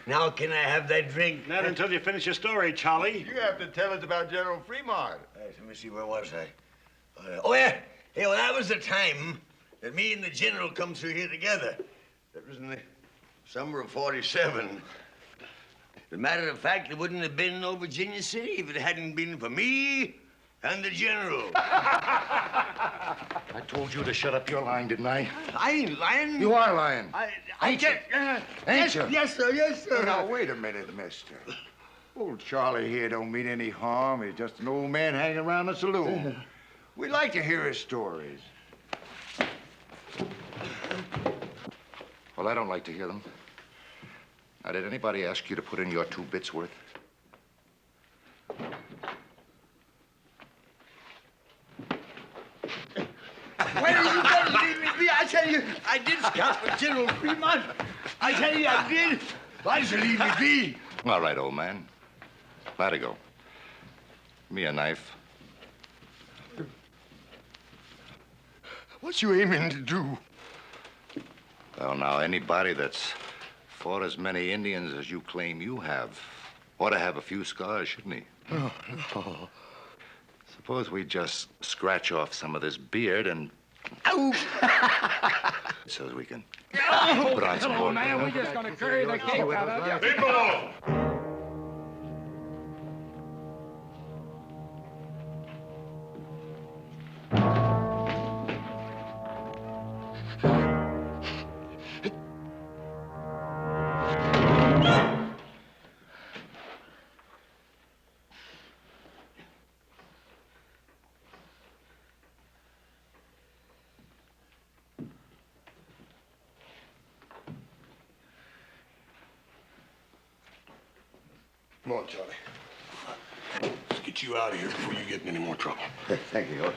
Now can I have that drink? Not until you finish your story, Charlie. You have to tell us about General Fremont. Let me see, where was I? Oh, yeah. Hey, well, that was the time that me and the General come through here together. That was in the summer of '47. As a matter of fact, there wouldn't have been no Virginia City if it hadn't been for me and the General. I told you to shut up your lying, didn't I? I ain't lying. You are lying. Ain't you? Ain't you? Yes, sir, yes, sir. Now, wait a minute, mister. Old Charlie here don't mean any harm. He's just an old man hanging around the saloon. We like to hear his stories. Well, I don't like to hear them. Now, did anybody ask you to put in your 2 bits worth? Where are you going to leave me be? I tell you, I did scout for General Fremont. I tell you, I did. Why should you leave me be? All right, old man. Let it go. Give me a knife. What you aiming to do? Well, now, anybody that's fought as many Indians as you claim you have ought to have a few scars, shouldn't he? Oh, no. Suppose we just scratch off some of this beard and... Ow! So we can Oh, put on some more. man, we're just gonna carry the cake out of you. People! Come on, Charlie. Let's get you out of here before you get in any more trouble. Thank you, Otis.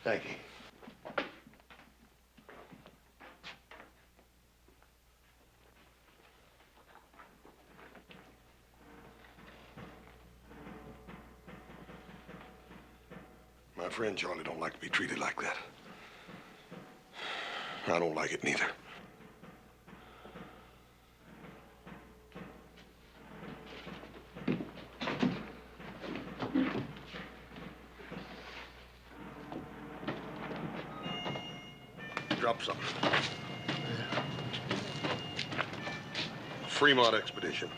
Thank you. My friend Charlie don't like to be treated like that. I don't like it neither. Drop something. Fremont Expedition,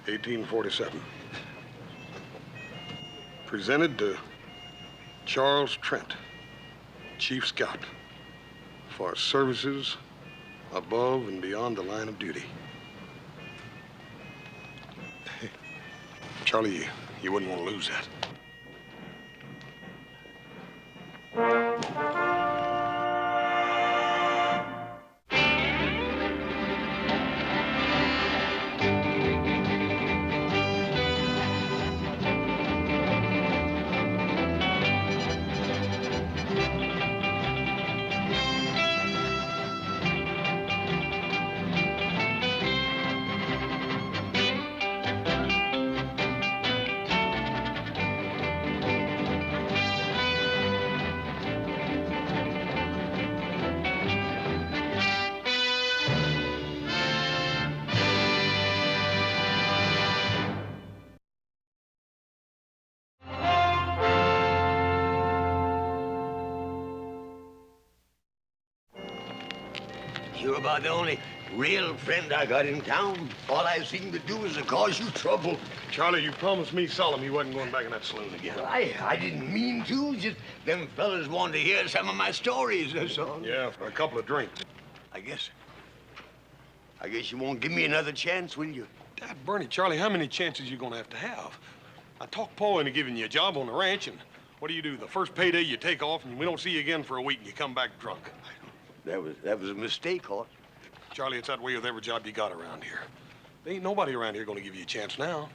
1847. Presented to Charles Trent, Chief Scout, for services above and beyond the line of duty. Charlie, you wouldn't want to lose that. You're about the only real friend I got in town. All I seem to do is to cause you trouble. Charlie, you promised me solemn you wasn't going back in that saloon again. Well, I didn't mean to. Just them fellas wanted to hear some of my stories, that's all. Yeah, for a couple of drinks. I guess you won't give me another chance, will you? Dad, Bernie, Charlie, how many chances you gonna have? I talked Paul into giving you a job on the ranch, and what do? The first payday you take off, and we don't see you again for a week, and you come back drunk. That was a mistake, Hort. Charlie, it's that way with every job you got around here. There ain't nobody around here gonna give you a chance now.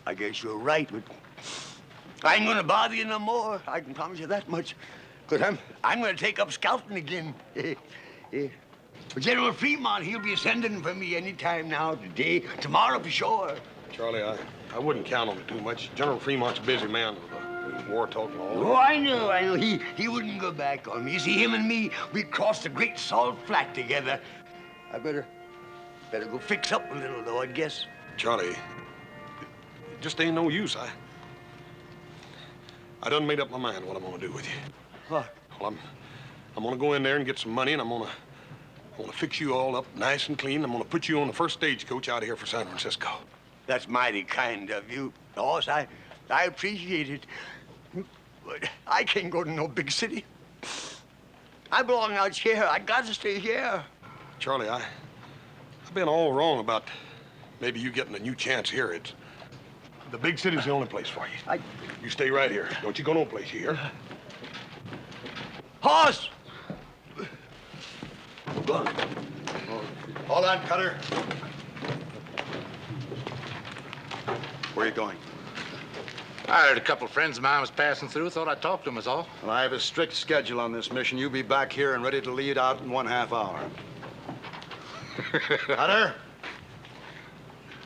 I guess you're right, but I ain't gonna bother you no more. I can promise you that much. Because I'm gonna take up scouting again. General Fremont, he'll be sending for me any time now, today, tomorrow for sure. Charlie, I wouldn't count on it too much. General Fremont's a busy man with a War talk and all. Oh, I know. He wouldn't go back on me. You see, him and me, we crossed the Great Salt Flat together. I better go fix up a little, though, I guess. Charlie, it just ain't no use. I done made up my mind what I'm gonna do with you. What? Well, I'm gonna go in there and get some money, and I'm gonna fix you all up nice and clean. I'm gonna put you on the first stagecoach out of here for San Francisco. That's mighty kind of you, boss. I appreciate it. But I can't go to no big city. I belong out here. I got to stay here. Charlie, I've been all wrong about maybe you getting a new chance here. The big city's the only place for you. You stay right here. Don't you go no place, you hear? Horse! Hold on, Cutter. Where are you going? I heard a couple of friends of mine was passing through. Thought I'd talk to them, is all. Well, I have a strict schedule on this mission. You'll be back here and ready to lead out in 1/2 hour. Cutter?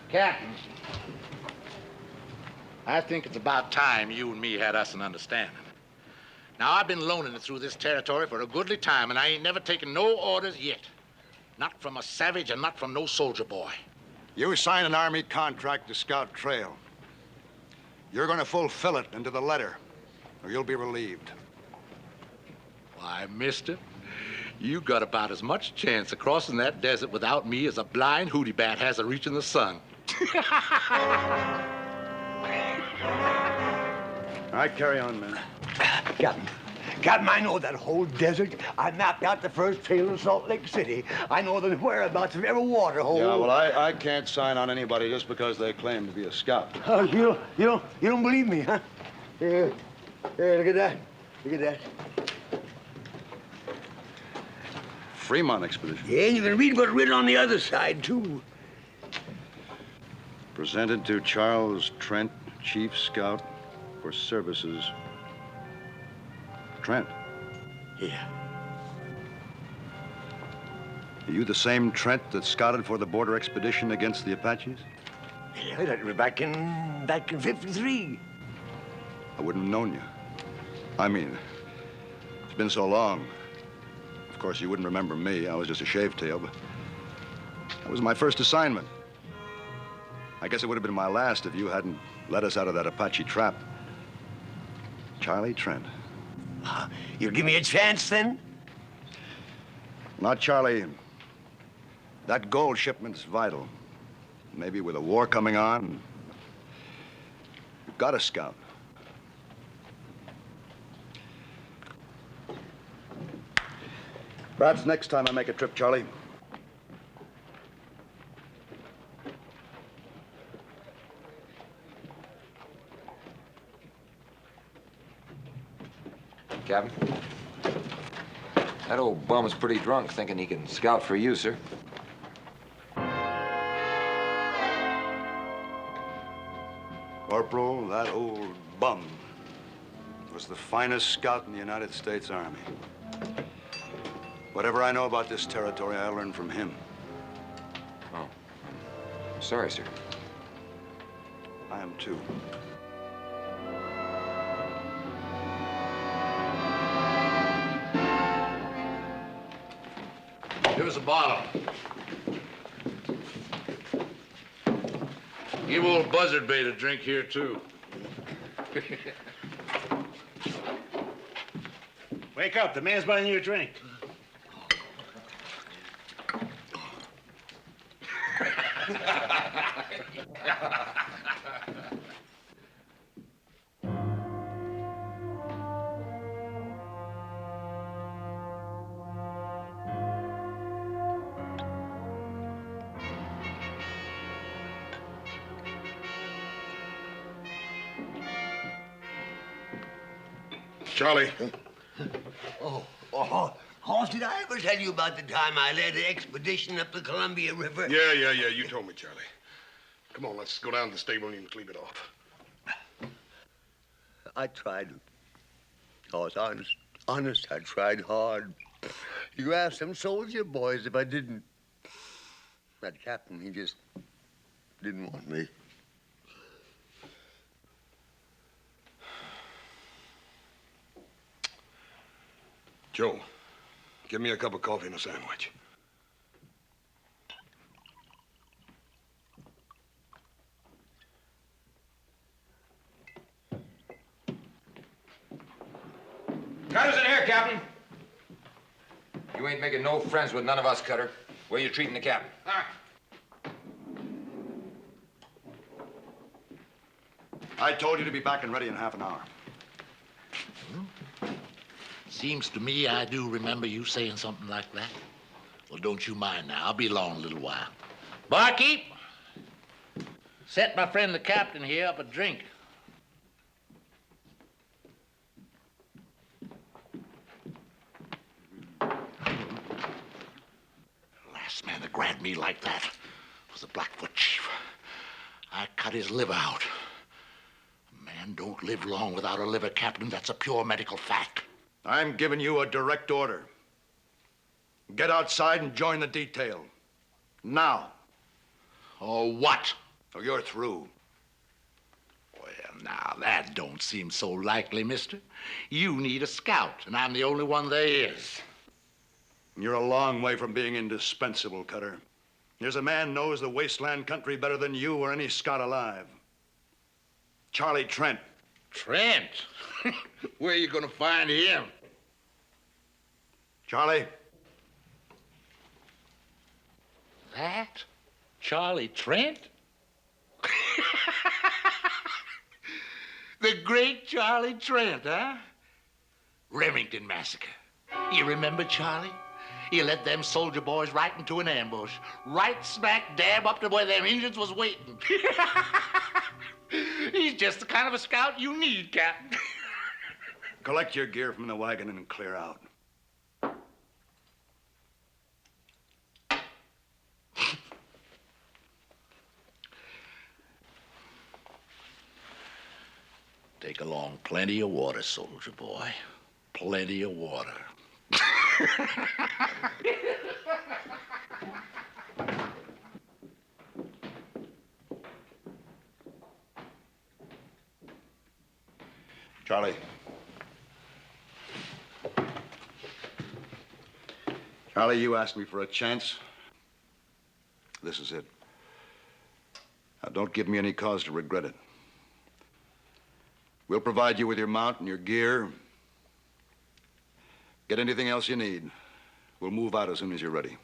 Captain, I think it's about time you and me had us an understanding. Now, I've been loaning it through this territory for a goodly time, and I ain't never taken no orders yet. Not from a savage and not from no soldier boy. You signed an Army contract to scout trail. You're going to fulfill it into the letter, or you'll be relieved. Why, mister, you got about as much chance of crossing that desert without me as a blind hootie bat has of reaching the sun. All right, carry on, man. Captain, I know that whole desert. I mapped out the first trail in Salt Lake City. I know the whereabouts of every water hole. Yeah, well, I can't sign on anybody just because they claim to be a scout. Oh, you don't believe me, huh? Here, look at that. Look at that. Fremont expedition. Yeah, you can read what's written on the other side, too. Presented to Charles Trent, Chief Scout for services. Trent. Yeah. Are you the same Trent that scouted for the border expedition against the Apaches? Yeah, that was back in 53. I wouldn't have known you. I mean, it's been so long. Of course, you wouldn't remember me. I was just a shave tail, but that was my first assignment. I guess it would have been my last if you hadn't let us out of that Apache trap. Charlie Trent. You'll give me a chance, then? Not Charlie. That gold shipment's vital. Maybe with a war coming on, you've got to scout. Perhaps next time I make a trip, Charlie. Captain? That old bum's pretty drunk, thinking he can scout for you, sir. Corporal, that old bum was the finest scout in the United States Army. Whatever I know about this territory, I learned from him. Oh, I'm sorry, sir. I am too. Give us a bottle. Give old Buzzard Bait a drink here, too. Wake up. The man's buying you a drink. Charlie. Hoss, did I ever tell you about the time I led an expedition up the Columbia River? Yeah. You told me, Charlie. Come on, let's go down to the stable and you can sleep it off. I tried. Hoss, honest, I tried hard. You asked them soldier boys if I didn't. That captain, he just didn't want me. Joe, give me a cup of coffee and a sandwich. Cutter's in here, Captain. You ain't making no friends with none of us, Cutter. Where you treating the captain? I told you to be back and ready in half an hour. Seems to me I do remember you saying something like that. Well, don't you mind now. I'll be along a little while. Barkeep, set my friend the captain here up a drink. Last man that grabbed me like that was the Blackfoot chief. I cut his liver out. A man don't live long without a liver, Captain. That's a pure medical fact. I'm giving you a direct order. Get outside and join the detail. Now. Or what? Or you're through. Well, now, that don't seem so likely, mister. You need a scout, and I'm the only one there is. You're a long way from being indispensable, Cutter. There's a man knows the wasteland country better than you or any scout alive. Charlie Trent. Trent? Where are you gonna find him? Charlie. That? Charlie Trent? The great Charlie Trent, huh? Remington Massacre. You remember Charlie? You led them soldier boys right into an ambush. Right smack dab up to where them Indians was waiting. He's just the kind of a scout you need, Captain. Collect your gear from the wagon and clear out. Take along plenty of water, soldier boy. Plenty of water. Charlie. Charlie, you asked me for a chance. This is it. Now, don't give me any cause to regret it. We'll provide you with your mount and your gear. Get anything else you need. We'll move out as soon as you're ready.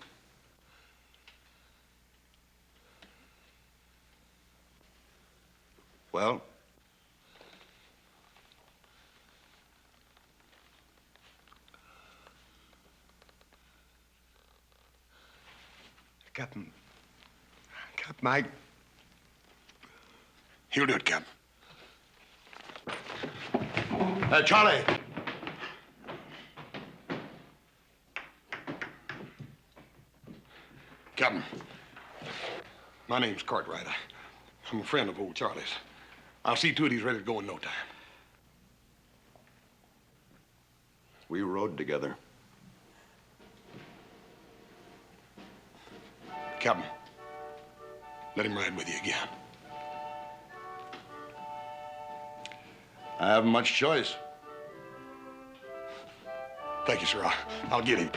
Well? Captain, Mike. He'll do it, Captain. Charlie. Captain, my name's Cartwright. I'm a friend of old Charlie's. I'll see to it he's ready to go in no time. We rode together. Captain, let him ride with you again. I haven't much choice. Thank you, sir. I'll get him.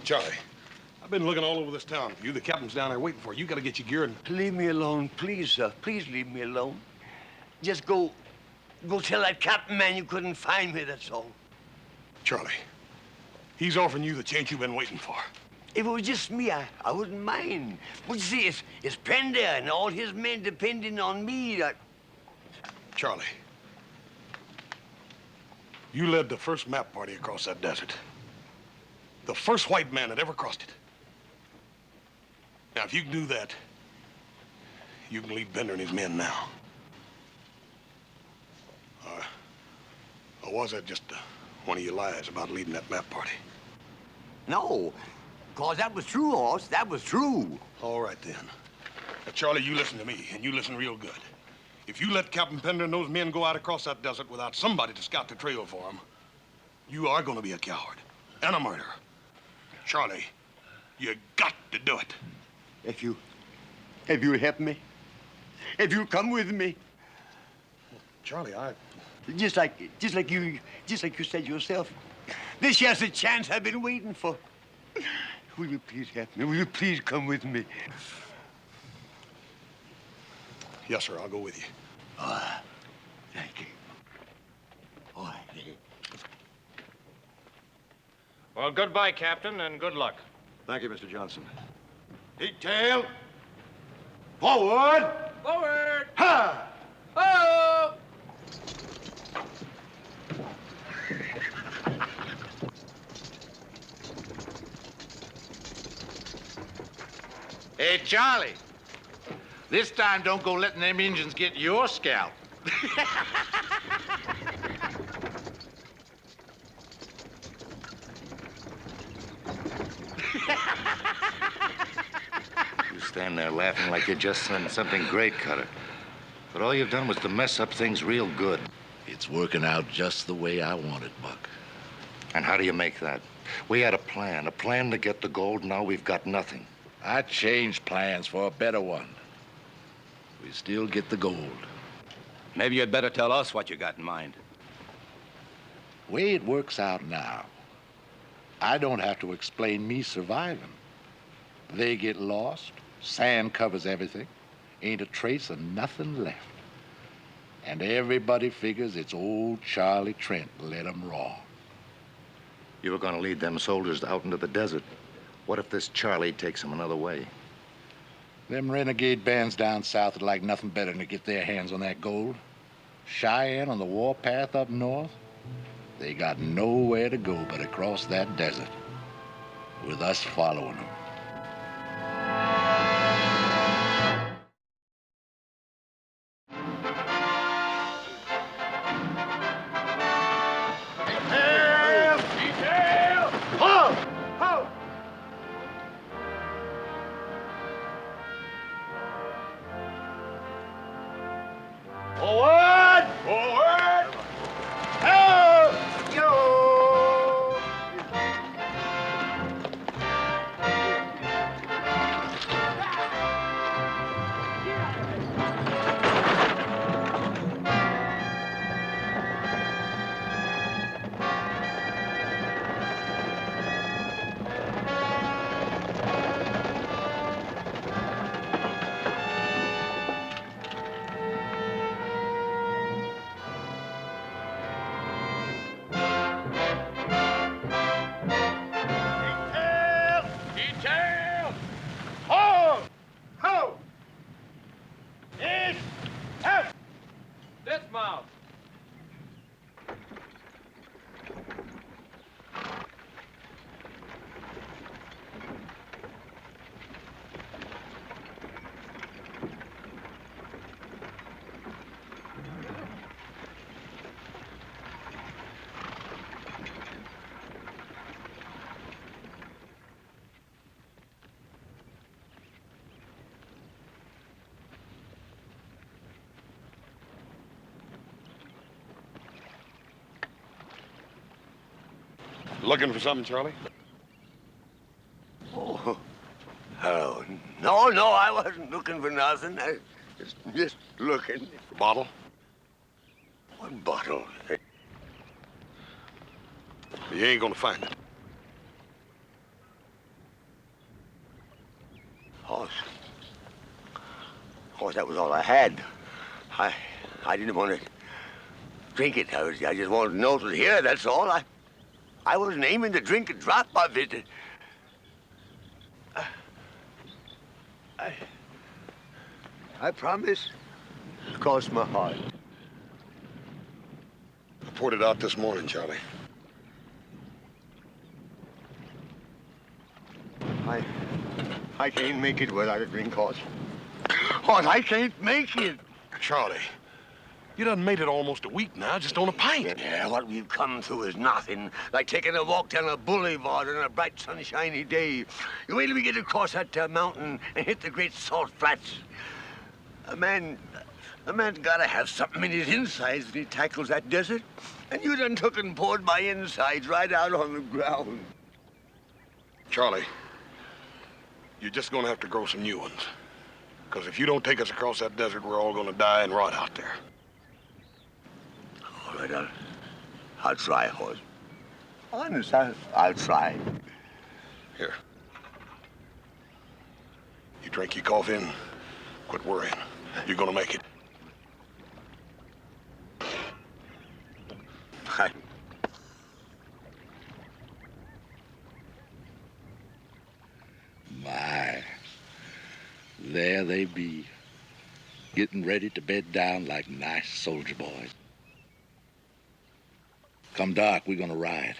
Charlie, I've been looking all over this town for you. The captain's down there waiting for you. You gotta get your gear and... Leave me alone, please, sir. Please leave me alone. Just go tell that captain man you couldn't find me, that's all. Charlie, he's offering you the chance you've been waiting for. If it was just me, I wouldn't mind. But you see, it's Pender and all his men depending on me. Charlie, you led the first map party across that desert. The first white man that ever crossed it. Now, if you can do that, you can lead Bender and his men now. Or was that just one of your lies about leading that map party? No, because that was true, Hoss. That was true. All right, then. Now, Charlie, you listen to me, and you listen real good. If you let Captain Pender and those men go out across that desert without somebody to scout the trail for them, You are gonna be a coward and a murderer. Charlie, you got to do it. If you help me, if you come with me, Charlie, just like you said yourself, this here's the chance I've been waiting for. Will you please help me? Will you please come with me? Yes, sir, I'll go with you. Thank you. Oh, thank you. Well, goodbye, Captain, and good luck. Thank you, Mr. Johnson. Detail. Forward. Forward! Ha! Oh! Hey, Charlie. This time don't go letting them Indians get your scalp. You stand there laughing like you just done something great, Cutter. But all you've done was to mess up things real good. It's working out just the way I want it, Buck. And how do you make that? We had a plan to get the gold. Now we've got nothing. I changed plans for a better one. We still get the gold. Maybe you'd better tell us what you got in mind. Way it works out now, I don't have to explain me surviving. They get lost, sand covers everything, ain't a trace of nothing left. And everybody figures it's old Charlie Trent led 'em raw. You were gonna lead them soldiers out into the desert. What if this Charlie takes them another way? Them renegade bands down south would like nothing better than to get their hands on that gold. Cheyenne on the warpath up north, they got nowhere to go but across that desert, with us following them. Forward! Forward! Help! Yo! Detail! Hold! Hold! East! Out! Dismount! Looking for something, Charlie? Oh, no, I wasn't looking for nothing. I just looking. Bottle? What bottle? You ain't gonna find it. Horse, that was all I had. I didn't want to drink it. I just wanted to know it was here, that's all. I wasn't aiming to drink a drop of it. I promise. Cross my heart. I poured it out this morning, Charlie. I can't make it without a drink, Horse. Horse, I can't make it. Charlie, you done made it almost a week now, just on a pint. Yeah, what we've come through is nothing. Like taking a walk down a boulevard on a bright, sunshiny day. You wait till we get across that mountain and hit the great salt flats. A man's gotta have something in his insides when he tackles that desert. And you done took and poured my insides right out on the ground. Charlie, you're just gonna have to grow some new ones. Because if you don't take us across that desert, we're all gonna die and rot out there. All right, I'll try, Hoss. Honest, I'll try. Here. You drink your coffee and quit worrying. You're gonna make it. My, there they be, getting ready to bed down like nice soldier boys. Come dark, we're gonna ride.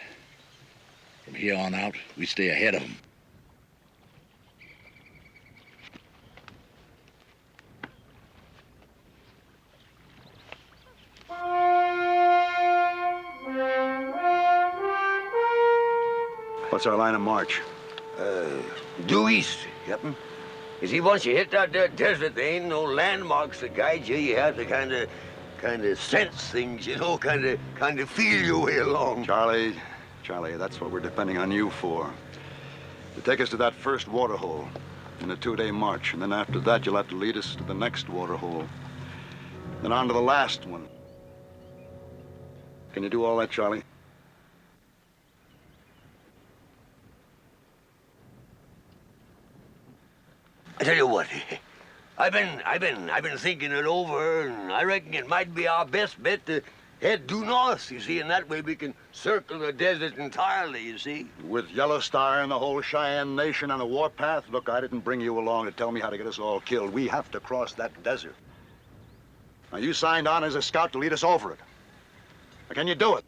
From here on out, we stay ahead of them. What's our line of march? Due east, Captain. You see, once you hit that there desert, there ain't no landmarks to guide you. You have to kind of sense things, you know, kind of feel your way along. Charlie, that's what we're depending on you for. To take us to that first water hole in a 2-day march, and then after that, you'll have to lead us to the next water hole. Then on to the last one. Can you do all that, Charlie? I tell you what, I've been thinking it over, and I reckon it might be our best bet to head due north, you see, and that way we can circle the desert entirely, you see. With Yellow Star and the whole Cheyenne Nation on the warpath? Look, I didn't bring you along to tell me how to get us all killed. We have to cross that desert. Now, you signed on as a scout to lead us over it. Now, can you do it?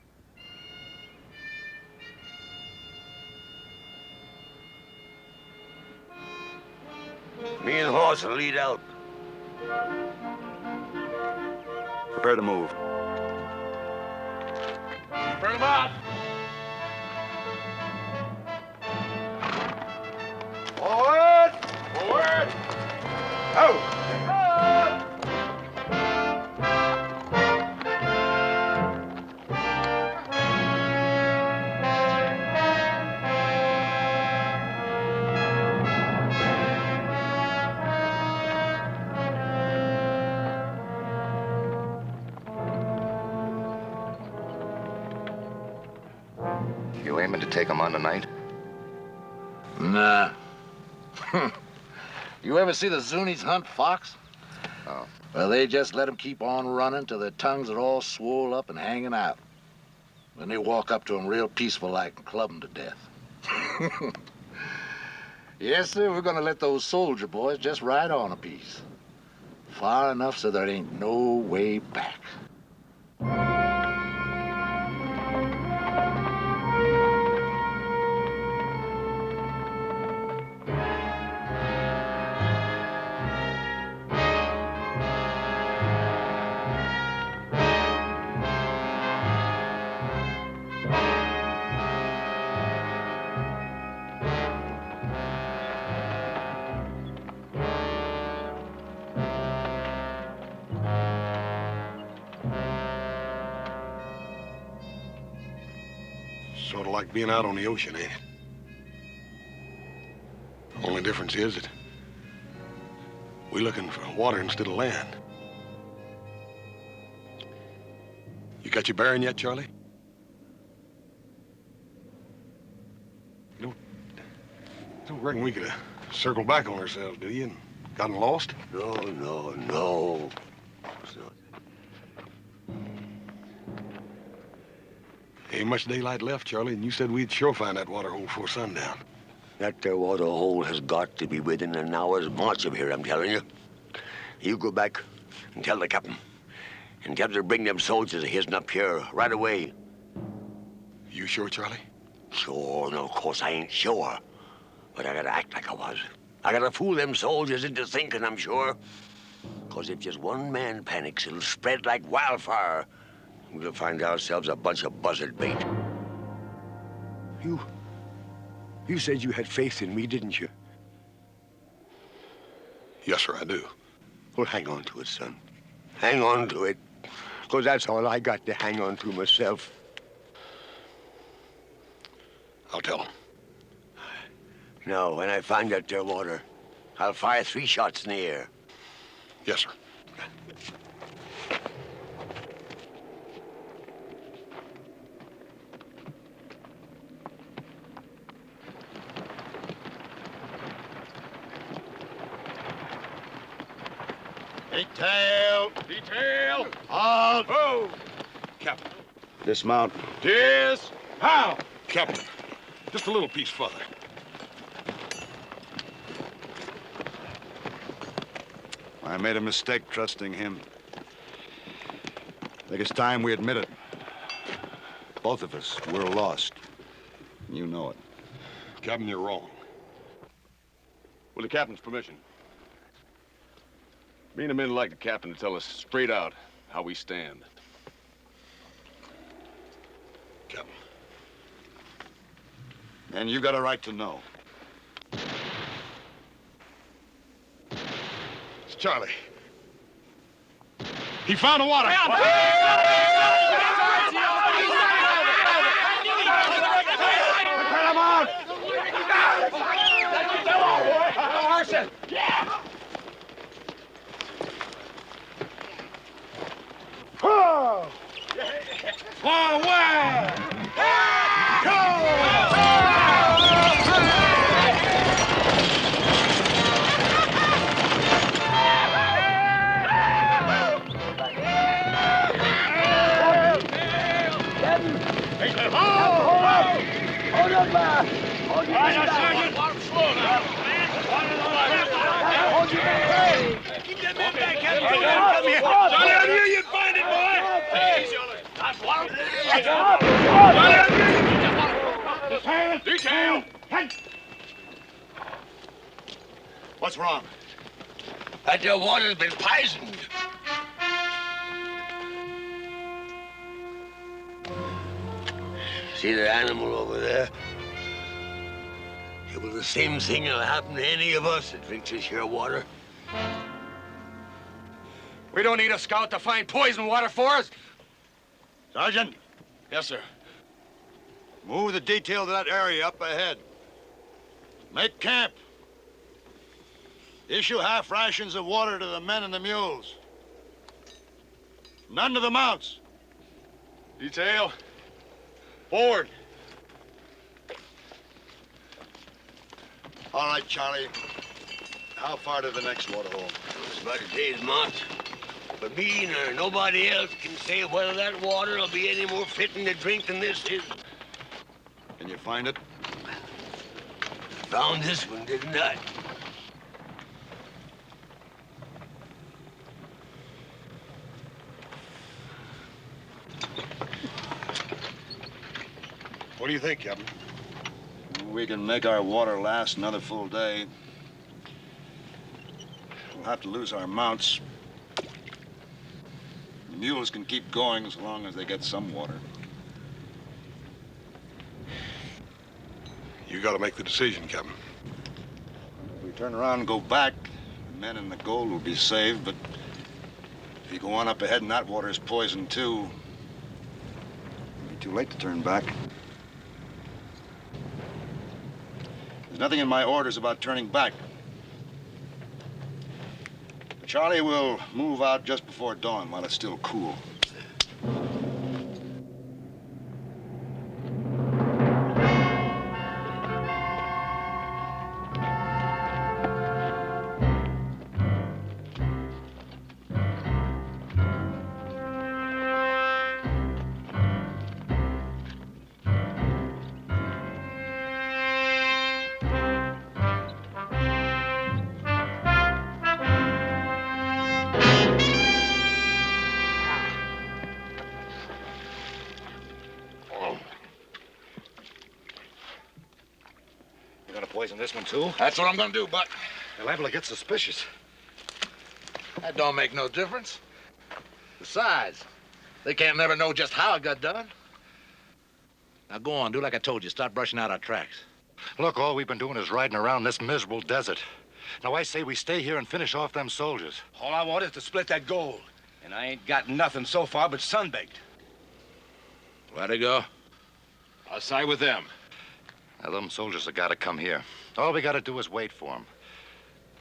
Me and Hoss will lead out. Prepare to move. Bring them out. Forward! Forward. Out! You aiming to take them on tonight? Nah. You ever see the Zuni's hunt fox? Oh. Well, they just let them keep on running till their tongues are all swole up and hanging out. Then they walk up to them real peaceful like and club them to death. Yes, sir, we're gonna let those soldier boys just ride on a piece. Far enough so there ain't no way back. Sort of like being out on the ocean, ain't it? Only difference is that we're looking for water instead of land. You got your bearing yet, Charlie? You don't reckon we could circle back on ourselves, do you, and gotten lost? No. Ain't much daylight left, Charlie, and you said we'd sure find that water hole before sundown. That there water hole has got to be within an hour's march of here, I'm telling you. You go back and tell the captain. And tell him to bring them soldiers of his'n up here right away. You sure, Charlie? Sure, no, of course I ain't sure. But I gotta act like I was. I gotta fool them soldiers into thinking I'm sure. 'Cause if just one man panics, it'll spread like wildfire. We'll find ourselves a bunch of buzzard bait. You said you had faith in me, didn't you? Yes, sir, I do. Well, hang on to it, son. Hang on to it. Because that's all I got to hang on to myself. I'll tell him. Now, when I find that there water, I'll fire 3 shots in the air. Yes, sir. Detail! Detail! Halt! Oh! Captain. Dismount. Dis! How? Captain. Just a little piece further. I made a mistake trusting him. I think it's time we admit it. Both of us, we're lost. You know it. Captain, you're wrong. With the captain's permission. Me and the men would like the captain to tell us straight out how we stand. Captain. And you got a right to know. It's Charlie. He found the water. Cut him out! Forward! Detail! What's wrong? That there water's been poisoned. See that animal over there? It was the same thing that'll happen to any of us that drinks this here water. We don't need a scout to find poison water for us. Sergeant, Yes, sir. move the detail to that area up ahead. Make camp. Issue half rations of water to the men and the mules. None to the mounts. Detail! Forward! All right, Charlie. How far to the next water hole? It's about a day's march. But me nor nobody else can say whether that water will be any more fitting to drink than this is. Can you find it? Found this one, didn't I? What do you think, Captain? We can make our water last another full day. We'll have to lose our mounts. The mules can keep going as long as they get some water. You got to make the decision, Captain. If we turn around and go back, the men and the gold will be saved, but if you go on up ahead and that water is poisoned too, it'll be too late to turn back. There's nothing in my orders about turning back. Charlie will move out just before dawn while it's still cool. Poison this one, too? That's what I'm gonna do, Buck. They're liable to get suspicious. That don't make no difference. Besides, they can't never know just how it got done. Now go on, do like I told you. Start brushing out our tracks. Look, all we've been doing is riding around this miserable desert. Now, I say we stay here and finish off them soldiers. All I want is to split that gold. And I ain't got nothing so far but sunbaked. Let it go. I'll side with them. Now, them soldiers have got to come here. All we got to do is wait for them.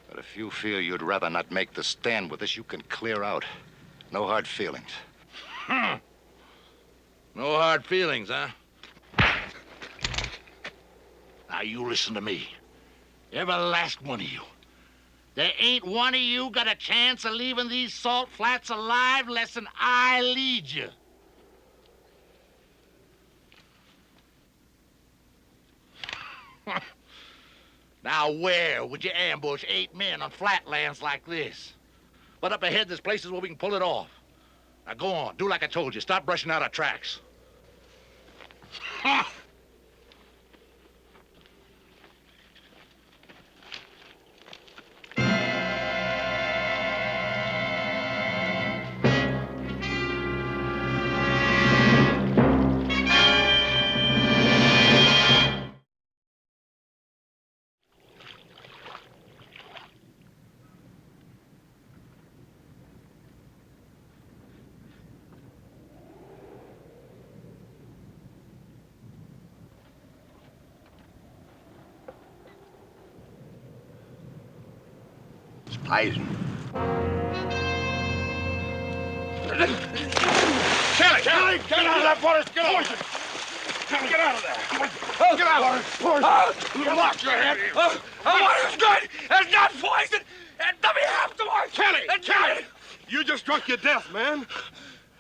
But if you feel you'd rather not make the stand with us, you can clear out. No hard feelings. No hard feelings, huh? Now, you listen to me. Every last one of you. There ain't one of you got a chance of leaving these salt flats alive less than I lead you. Now, where would you ambush 8 men on flatlands like this? But up ahead, there's places where we can pull it off. Now, go on. Do like I told you. Stop brushing out our tracks. Poison. Kelly! Kelly! Get out of that water! Get out! Poison! Kelly, get out of there! Get out! Poison! You lost your head! The water's good! It's not poison! And let me have some more! Kelly! Kelly! You just drunk your death, man.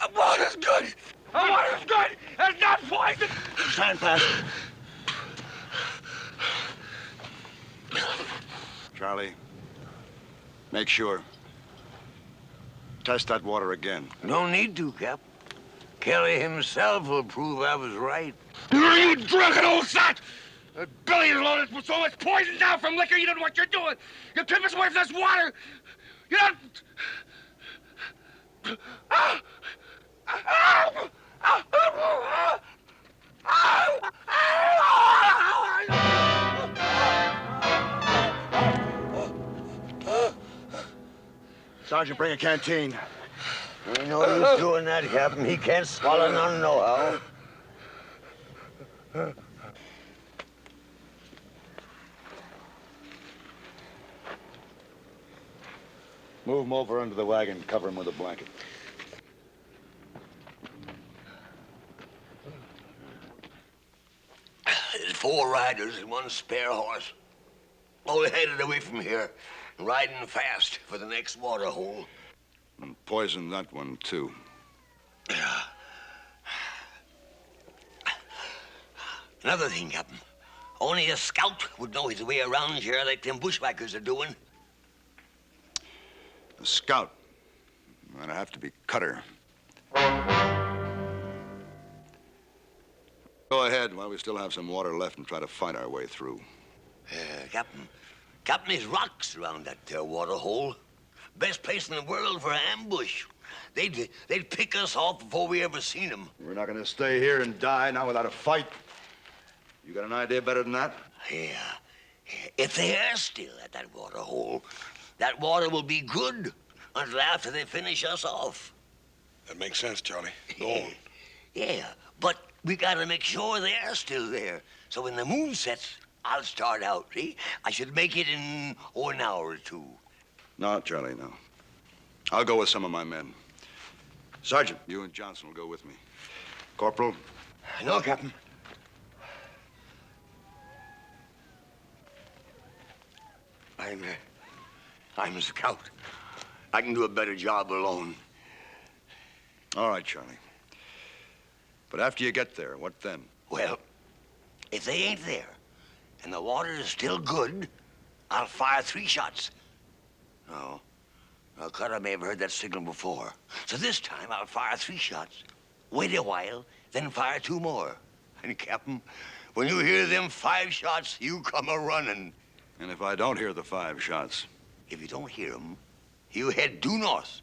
The water's good! The water's good! It's not poison! Stand fast. Charlie, make sure. Test that water again. No need to, Cap. Kelly himself will prove I was right. You drunken old sot! The belly is loaded with so much poison down from liquor, you don't know what you're doing. You keep us away from this water. You don't... Sergeant, bring a canteen. Ain't no use doing that, Captain. He can't swallow none nohow. Move him over under the wagon, cover him with a blanket. There's 4 riders and 1 spare horse. All headed away from here, riding fast for the next water hole. And poison that one, too. Yeah. Another thing, Captain. Only a scout would know his way around here like them bushwhackers are doing. A scout. That'd have to be Cutter. Go ahead while we still have some water left and try to fight our way through. Captain, there's rocks around that there water hole. Best place in the world for an ambush. They'd pick us off before we ever seen them. We're not going to stay here and die now without a fight. You got an idea better than that? Yeah. If they're still at that water hole, that water will be good until after they finish us off. That makes sense, Charlie. Go on. Yeah, but we gotta make sure they're still there. So when the moon sets, I'll start out, see? I should make it in, an hour or 2. No, Charlie, no. I'll go with some of my men. Sergeant, you and Johnson will go with me. Corporal? No, Captain. I'm a scout. I can do a better job alone. All right, Charlie. But after you get there, what then? Well, if they ain't there and the water is still good, I'll fire 3 shots. No. Well, Cutter may have heard that signal before. So this time I'll fire 3 shots, wait a while, then fire 2 more. And, Captain, when you hear them 5 shots, you come a-running. And if I don't hear the 5 shots? If you don't hear them, you head due north.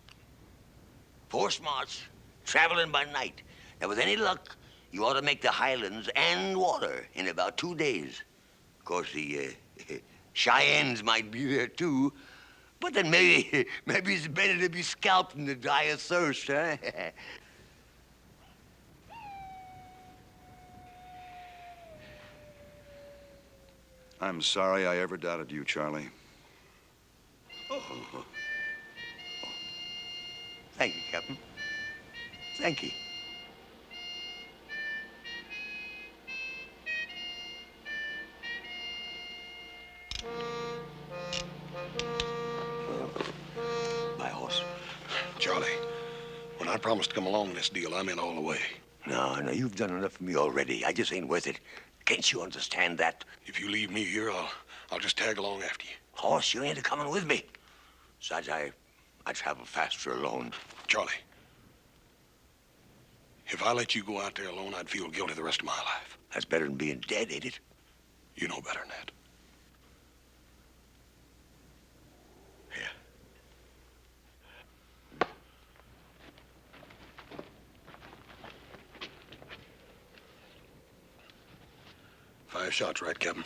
4 march, traveling by night. Now, with any luck, you ought to make the highlands and water in about 2 days. Of course, the Cheyennes might be there, too. But then maybe it's better to be scalped than to die of thirst, huh? I'm sorry I ever doubted you, Charlie. Oh. Thank you, Captain. Thank you. My horse. Charlie, when I promised to come along in this deal, I'm in all the way. No, you've done enough for me already. I just ain't worth it. Can't you understand that? If you leave me here, I'll just tag along after you. Horse, you ain't coming with me. Besides, I travel faster alone. Charlie, if I let you go out there alone, I'd feel guilty the rest of my life. That's better than being dead, ain't it? You know better than that. Here. 5 shots, right, Captain?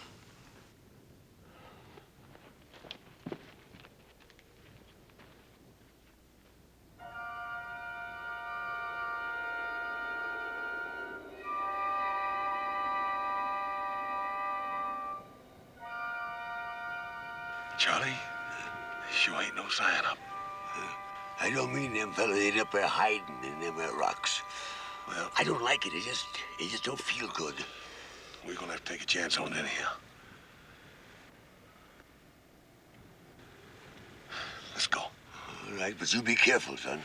Charlie, sure ain't no sign up. I don't mean them fellas ain't up there hiding in them there rocks. Well, I don't like it. It just don't feel good. We're gonna have to take a chance on it anyhow. Let's go. All right, but you be careful, son.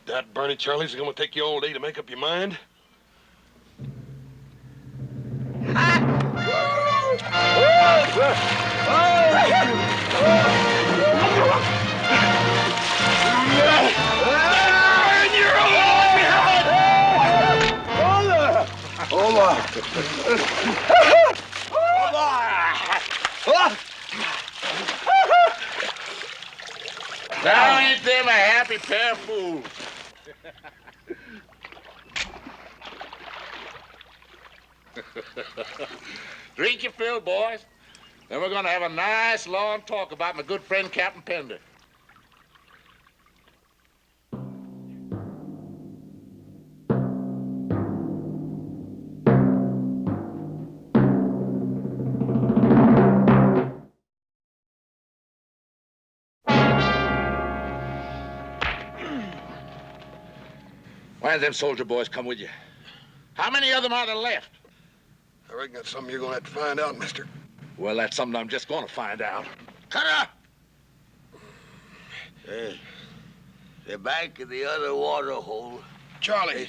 That Bernie Charlie's gonna take you all day to make up your mind? Now ain't them a happy pair of fools? Drink your fill, boys. Then we're gonna have a nice long talk about my good friend Captain Pender. Why did them soldier boys come with you? How many of them are there left? I reckon that's something you're gonna have to find out, mister. Well, that's something I'm just gonna find out. Cutter! They're back in the other water hole. Charlie!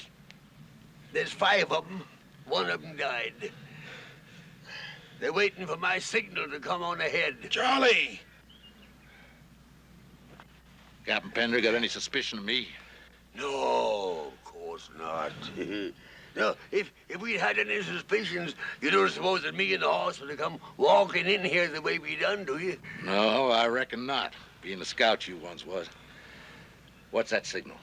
There's 5 of them. 1 of them died. They're waiting for my signal to come on ahead. Charlie! Captain Pender got any suspicion of me? No, of course not. No, if we'd had any suspicions, you don't suppose that me and the horse would have come walking in here the way we done, do you? No, I reckon not. Being the scout you once was. What's that signal?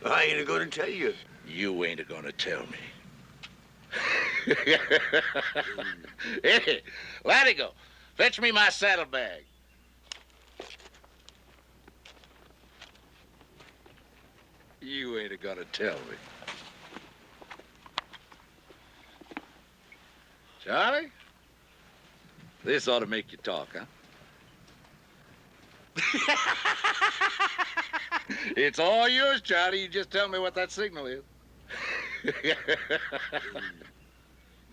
I ain't gonna tell you. You ain't gonna tell me. Hey, Latigo, fetch me my saddlebag. You ain't gonna tell me. Charlie? This ought to make you talk, huh? It's all yours, Charlie. You just tell me what that signal is.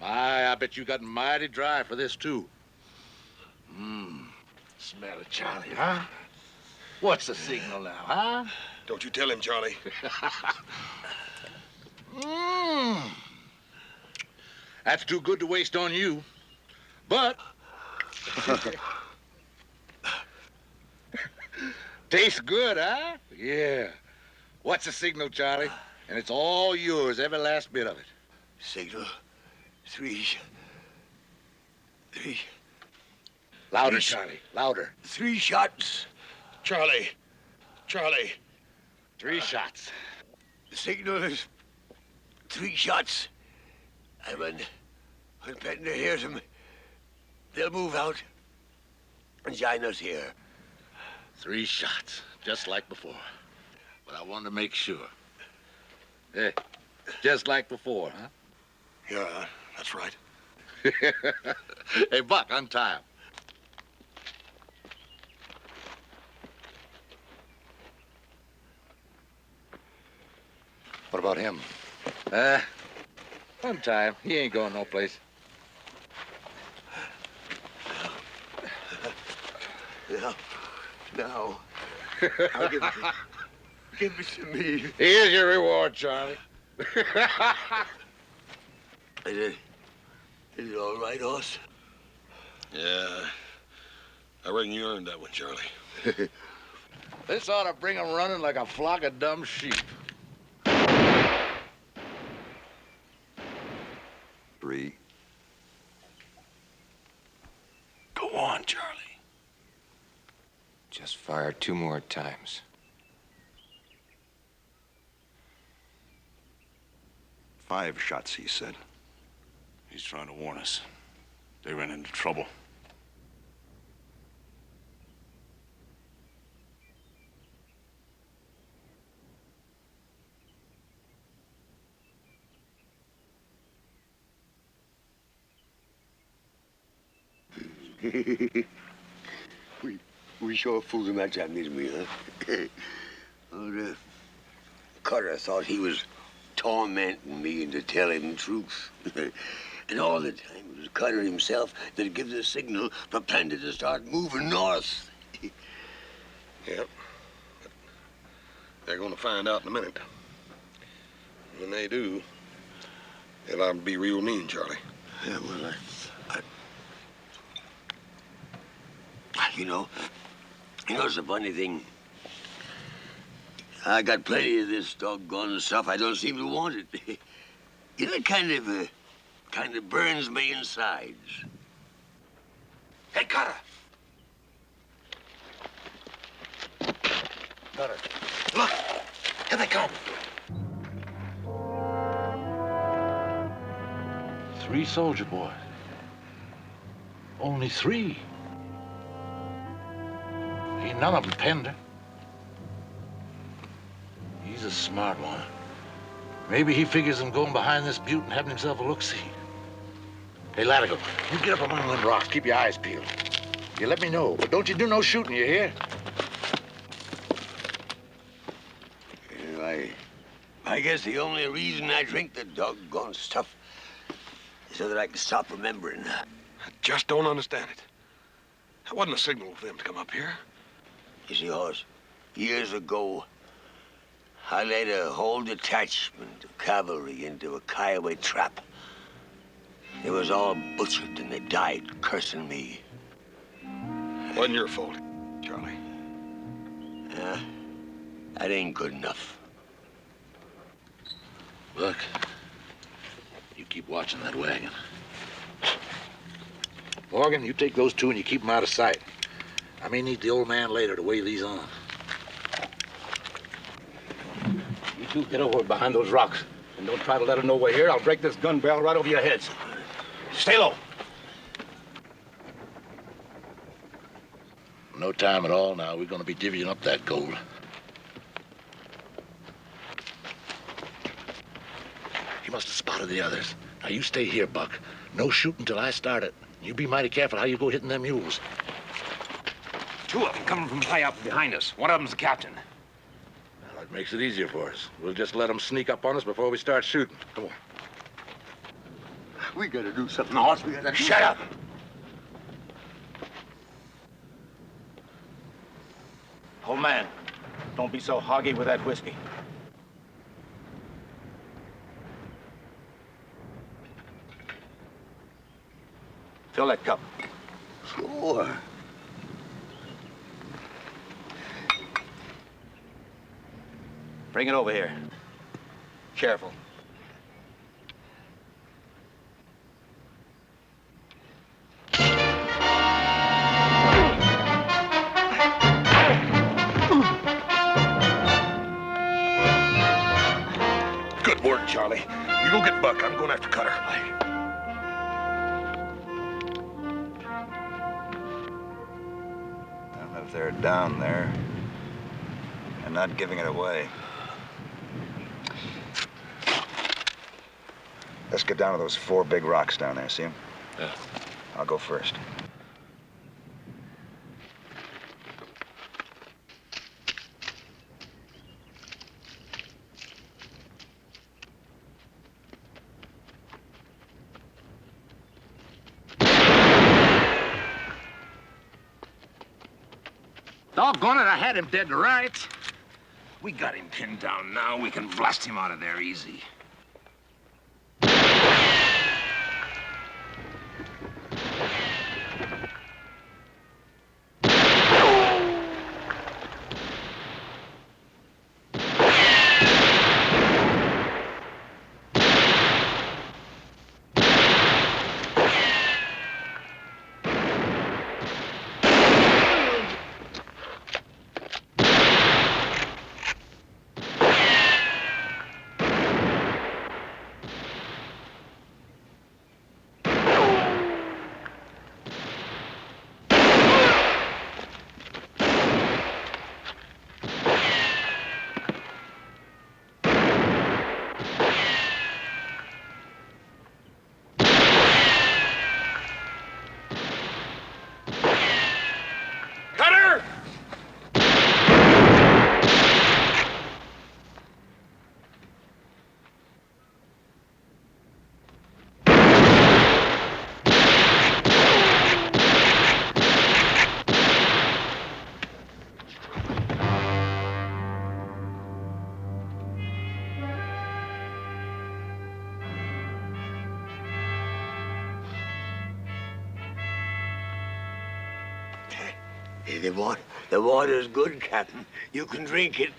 I bet you got mighty dry for this, too. Smell it, Charlie, huh? What's the signal now, huh? Don't you tell him, Charlie. That's too good to waste on you. But... tastes good, huh? Yeah. What's the signal, Charlie? And it's all yours, every last bit of it. Signal. Three. Louder, Charlie, louder. 3 shots. Charlie. Charlie. 3 shots. The signal is 3 shots. And when Pender hears them, they'll move out and join us here. 3 shots, just like before. But I wanted to make sure. Hey, just like before, huh? Yeah, that's right. Hey, Buck, untie him. What about him? Untie him. He ain't going no place. Now, I'll give it to me. Here's your reward, Charlie. Is it all right, Hoss? Yeah. I reckon you earned that one, Charlie. This ought to bring him running like a flock of dumb sheep. 3. Go on, Charlie. Just fire 2 more times. 5 shots, he said. He's trying to warn us. They ran into trouble. we sure fooled him that time, didn't we, huh? Well, Cutter thought he was tormenting me into telling the truth. And all the time it was Cutter himself that gave the signal for Pender to start moving north. Yep. They're going to find out in a minute. When they do, they'll liable to be real mean, Charlie. Yeah, well, you know, it's a funny thing. I got plenty of this doggone stuff. I don't seem to want it. You know, it kind of burns me insides. Hey, Cutter! Cutter. Look! Here they come! 3 soldier boys. Only 3. Ain't none of them Pender. He's a smart one. Maybe he figures on going behind this butte and having himself a look-see. Hey, Latigo, you get up among them rocks. Keep your eyes peeled. You let me know, but don't you do no shooting, you hear? I guess the only reason I drink the doggone stuff is so that I can stop remembering. I just don't understand it. That wasn't a signal for them to come up here. You see, Hoss, years ago, I led a whole detachment of cavalry into a Kiowa trap. They was all butchered and they died cursing me. Wasn't your fault, Charlie. Yeah, that ain't good enough. Look, you keep watching that wagon. Morgan, you take those 2 and you keep them out of sight. I may need the old man later to weigh these on. You 2 get over behind those rocks and don't try to let them know we're here. I'll break this gun barrel right over your heads. Stay low. No time at all now. We're going to be divvying up that gold. He must have spotted the others. Now, you stay here, Buck. No shooting till I start it. You be mighty careful how you go hitting them mules. 2 of them coming from high up behind us. One of them's the captain. Well, it makes it easier for us. We'll just let them sneak up on us before we start shooting. Come on. We gotta do something, Hoss. We gotta... Shut up! Old man, don't be so hoggy with that whiskey. Fill that cup. Sure. Bring it over here. careful. Good work, Charlie. You go get Buck. I'm going after Cutter. Well, if they're down there and not giving it away. Let's get down to those 4 big rocks down there, see them? Yeah. I'll go first. Doggone it, I had him dead to rights. We got him pinned down now. We can blast him out of there easy. The water's good, Captain. You can drink it.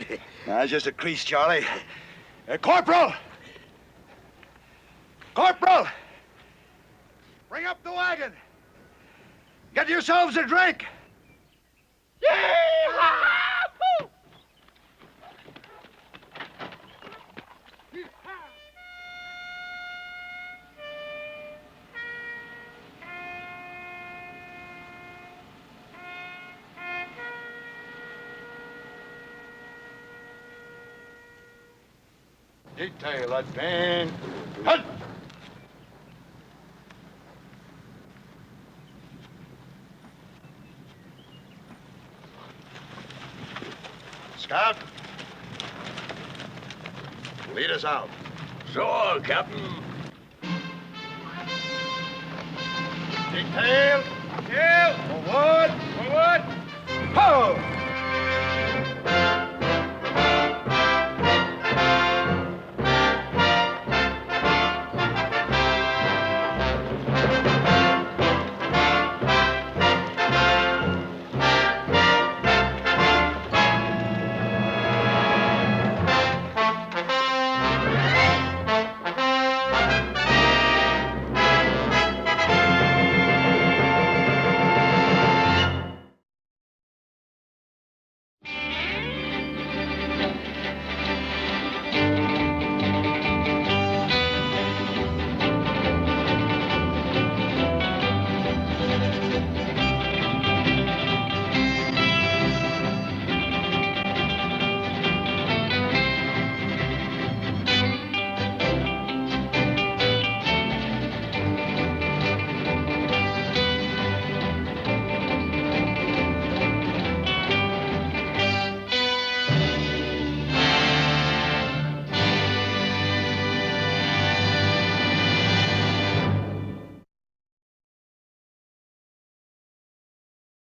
That's just a crease, Charlie. Corporal! Corporal! Bring up the wagon. Get yourselves a drink. Detail advance. Halt! Scout, lead us out. Sure, Captain. Detail, kill!